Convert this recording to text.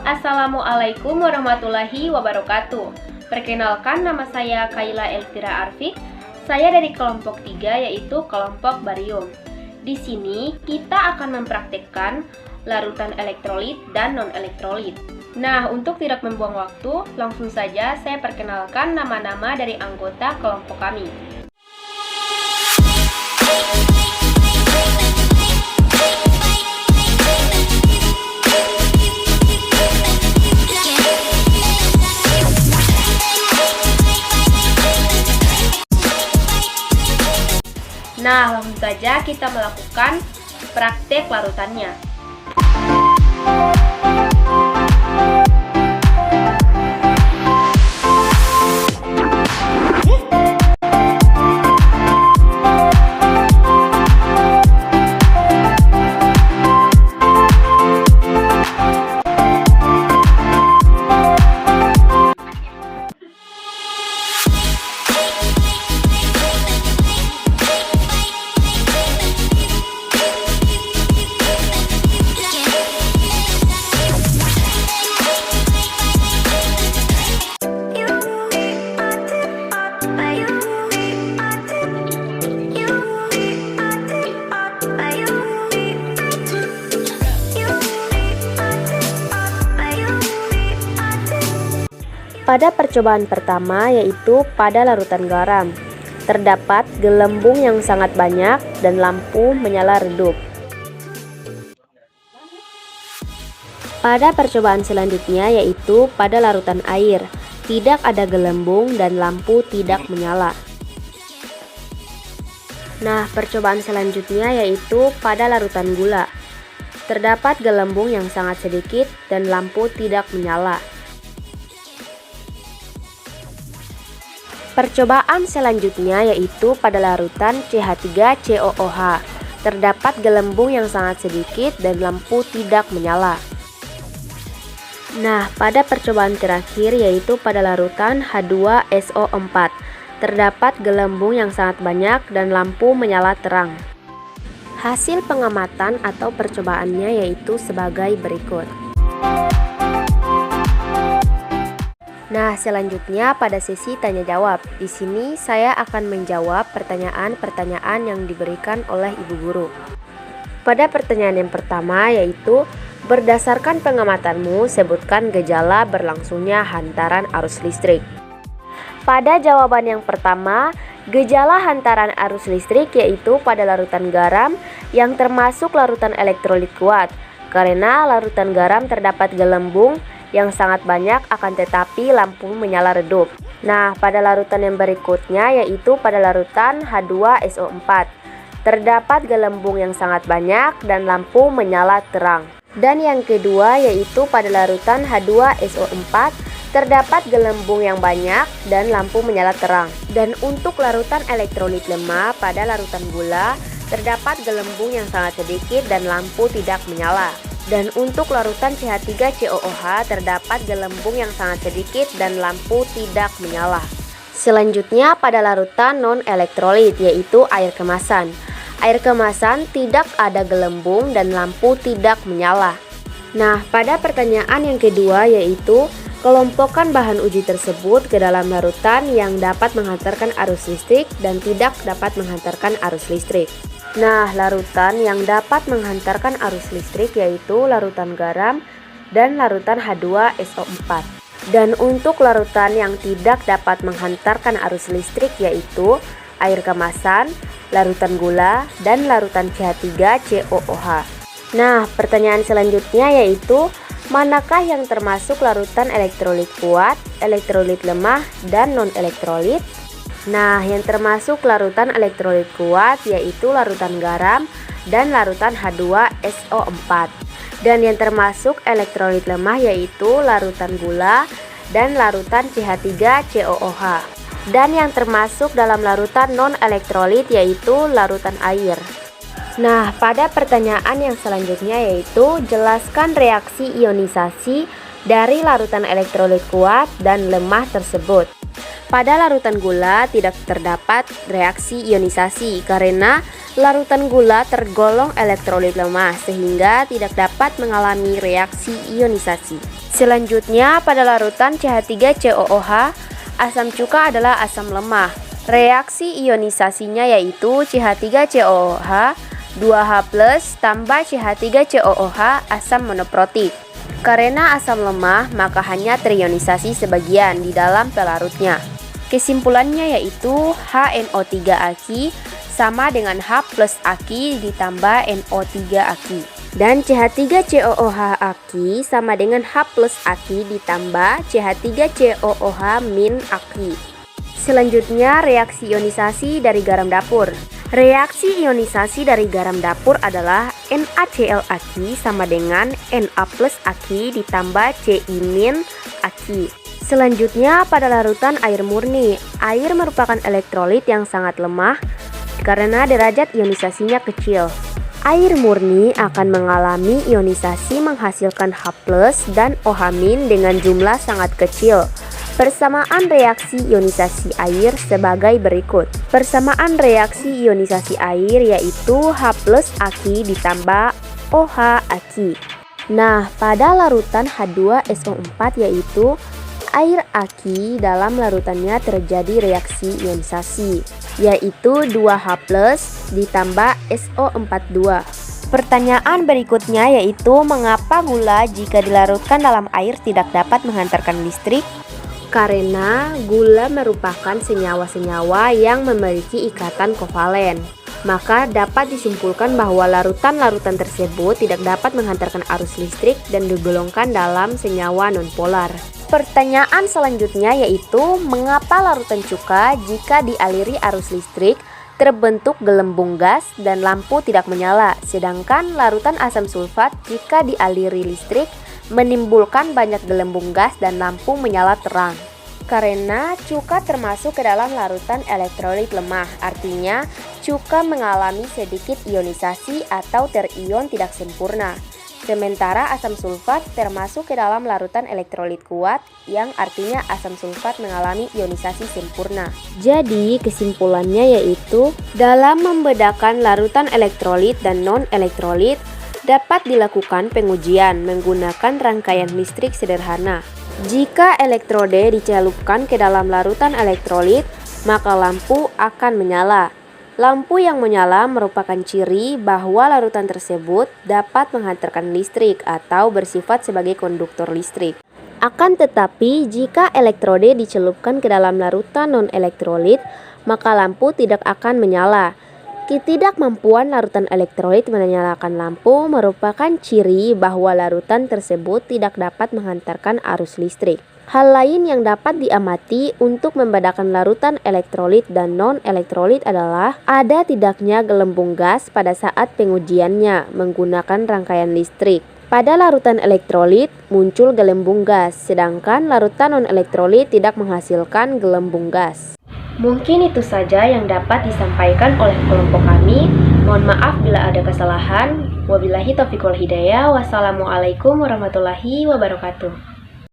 Assalamualaikum warahmatullahi wabarakatuh. Perkenalkan, nama saya Kaila Elvira Arfik. Saya dari kelompok 3, yaitu kelompok barium. Di sini kita akan mempraktikkan larutan elektrolit dan non-elektrolit. Nah, untuk tidak membuang waktu, langsung saja saya perkenalkan nama-nama dari anggota kelompok kami. Nah, langsung saja kita melakukan praktek larutannya. Pada percobaan pertama, yaitu pada larutan garam, terdapat gelembung yang sangat banyak dan lampu menyala redup. Pada percobaan selanjutnya, yaitu pada larutan air, tidak ada gelembung dan lampu tidak menyala. Nah, percobaan selanjutnya yaitu pada larutan gula, terdapat gelembung yang sangat sedikit dan lampu tidak menyala. Percobaan selanjutnya yaitu pada larutan CH3COOH, terdapat gelembung yang sangat sedikit dan lampu tidak menyala. Nah, pada percobaan terakhir yaitu pada larutan H2SO4, terdapat gelembung yang sangat banyak dan lampu menyala terang. Hasil pengamatan atau percobaannya yaitu sebagai berikut. Nah, selanjutnya pada sesi tanya jawab. Di sini saya akan menjawab pertanyaan-pertanyaan yang diberikan oleh Ibu Guru. Pada pertanyaan yang pertama yaitu, berdasarkan pengamatanmu, sebutkan gejala berlangsungnya hantaran arus listrik. Pada jawaban yang pertama, gejala hantaran arus listrik yaitu pada larutan garam yang termasuk larutan elektrolit kuat, karena larutan garam terdapat gelembung yang sangat banyak akan tetapi lampu menyala redup. Nah, pada larutan yang berikutnya yaitu pada larutan H2SO4, terdapat gelembung yang sangat banyak dan lampu menyala terang. Dan yang kedua yaitu pada larutan H2SO4, terdapat gelembung yang banyak dan lampu menyala terang. Dan untuk larutan elektrolit lemah pada larutan gula, terdapat gelembung yang sangat sedikit dan lampu tidak menyala. Dan untuk larutan CH3COOH terdapat gelembung yang sangat sedikit dan lampu tidak menyala. Selanjutnya pada larutan non-elektrolit yaitu air kemasan. Air kemasan tidak ada gelembung dan lampu tidak menyala. Nah, pada pertanyaan yang kedua yaitu, kelompokkan bahan uji tersebut ke dalam larutan yang dapat menghantarkan arus listrik dan tidak dapat menghantarkan arus listrik. Nah, larutan yang dapat menghantarkan arus listrik yaitu larutan garam dan larutan H2SO4. Dan untuk larutan yang tidak dapat menghantarkan arus listrik yaitu air kemasan, larutan gula, dan larutan CH3COOH. Nah, pertanyaan selanjutnya yaitu, manakah yang termasuk larutan elektrolit kuat, elektrolit lemah, dan non-elektrolit? Nah, yang termasuk larutan elektrolit kuat yaitu larutan garam dan larutan H2SO4. Dan yang termasuk elektrolit lemah yaitu larutan gula dan larutan CH3COOH. Dan yang termasuk dalam larutan non-elektrolit yaitu larutan air. Nah, pada pertanyaan yang selanjutnya yaitu, jelaskan reaksi ionisasi dari larutan elektrolit kuat dan lemah tersebut. Pada larutan gula tidak terdapat reaksi ionisasi karena larutan gula tergolong elektrolit lemah sehingga tidak dapat mengalami reaksi ionisasi. Selanjutnya, pada larutan CH3COOH, asam cuka adalah asam lemah. Reaksi ionisasinya yaitu CH3COOH 2H+ tambah CH3COOH asam monoprotik. Karena asam lemah, maka hanya terionisasi sebagian di dalam pelarutnya. Kesimpulannya yaitu HNO3 Aki sama dengan H+ Aki ditambah NO3 Aki. Dan CH3COOH Aki sama dengan H+ Aki ditambah CH3COOH- Aki. Selanjutnya, reaksi ionisasi dari garam dapur. Reaksi ionisasi dari garam dapur adalah NaCl Aki sama dengan Na+ Aki ditambah Ci- Aki. Selanjutnya, pada larutan air murni. Air merupakan elektrolit yang sangat lemah karena derajat ionisasinya kecil. Air murni akan mengalami ionisasi menghasilkan H+ dan OH- dengan jumlah sangat kecil. Persamaan reaksi ionisasi air sebagai berikut. Persamaan reaksi ionisasi air yaitu H+ Aki ditambah OH Aki. Nah, pada larutan H2SO4 yaitu air Aki, dalam larutannya terjadi reaksi ionisasi yaitu 2H+ ditambah SO42. Pertanyaan berikutnya yaitu mengapa gula jika dilarutkan dalam air tidak dapat menghantarkan listrik? Karena gula merupakan senyawa-senyawa yang memiliki ikatan kovalen, maka dapat disimpulkan bahwa larutan-larutan tersebut tidak dapat menghantarkan arus listrik dan digolongkan dalam senyawa nonpolar. Pertanyaan selanjutnya yaitu mengapa larutan cuka jika dialiri arus listrik terbentuk gelembung gas dan lampu tidak menyala, sedangkan larutan asam sulfat jika dialiri listrik menimbulkan banyak gelembung gas dan lampu menyala terang. Karena cuka termasuk ke dalam larutan elektrolit lemah, artinya cuka mengalami sedikit ionisasi atau terion tidak sempurna. Sementara asam sulfat termasuk ke dalam larutan elektrolit kuat, yang artinya asam sulfat mengalami ionisasi sempurna. Jadi kesimpulannya yaitu dalam membedakan larutan elektrolit dan non-elektrolit dapat dilakukan pengujian menggunakan rangkaian listrik sederhana. Jika elektrode dicelupkan ke dalam larutan elektrolit, maka lampu akan menyala. Lampu yang menyala merupakan ciri bahwa larutan tersebut dapat menghantarkan listrik atau bersifat sebagai konduktor listrik. Akan tetapi, jika elektrode dicelupkan ke dalam larutan non-elektrolit, maka lampu tidak akan menyala. Ketidakmampuan larutan elektrolit menyalakan lampu merupakan ciri bahwa larutan tersebut tidak dapat menghantarkan arus listrik. Hal lain yang dapat diamati untuk membedakan larutan elektrolit dan non-elektrolit adalah ada tidaknya gelembung gas pada saat pengujiannya menggunakan rangkaian listrik. Pada larutan elektrolit muncul gelembung gas, sedangkan larutan non-elektrolit tidak menghasilkan gelembung gas. Mungkin itu saja yang dapat disampaikan oleh kelompok kami. Mohon maaf bila ada kesalahan. Wabillahi taufiq wal hidayah. Wassalamualaikum warahmatullahi wabarakatuh.